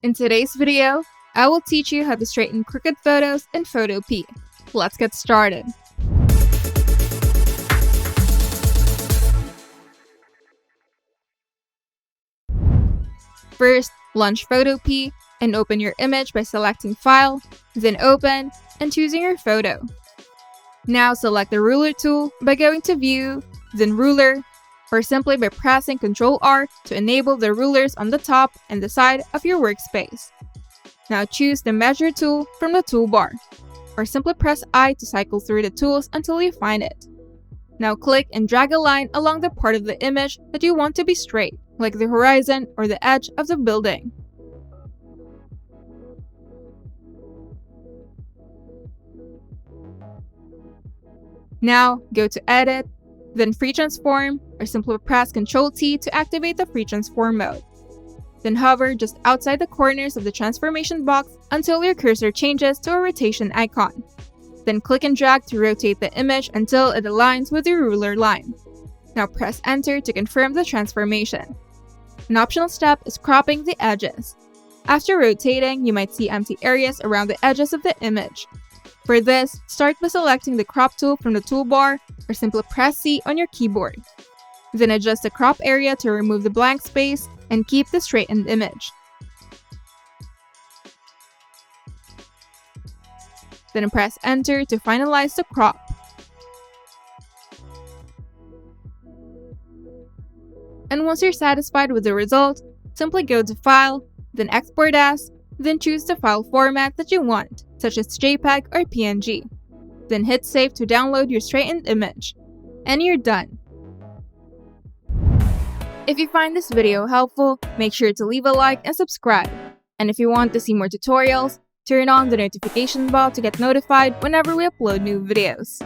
In today's video, I will teach you how to straighten crooked photos in Photopea. Let's get started. First, launch Photopea and open your image by selecting File, then Open, and choosing your photo. Now select the Ruler tool by going to View, then Ruler, or simply by pressing Ctrl-R to enable the rulers on the top and the side of your workspace. Now choose the Measure tool from the toolbar, or simply press I to cycle through the tools until you find it. Now click and drag a line along the part of the image that you want to be straight, like the horizon or the edge of the building. Now go to Edit, then Free Transform, or simply press Ctrl-T to activate the Free Transform mode. Then hover just outside the corners of the transformation box until your cursor changes to a rotation icon. Then click and drag to rotate the image until it aligns with your ruler line. Now press Enter to confirm the transformation. An optional step is cropping the edges. After rotating, you might see empty areas around the edges of the image. For this, start by selecting the Crop tool from the toolbar, or simply press C on your keyboard. Then adjust the crop area to remove the blank space and keep the straightened image. Then press Enter to finalize the crop. And once you're satisfied with the result, simply go to File, then Export As, then choose the file format that you want, such as JPEG or PNG. Then hit Save to download your straightened image. And you're done. If you find this video helpful, make sure to leave a like and subscribe. And if you want to see more tutorials, turn on the notification bell to get notified whenever we upload new videos.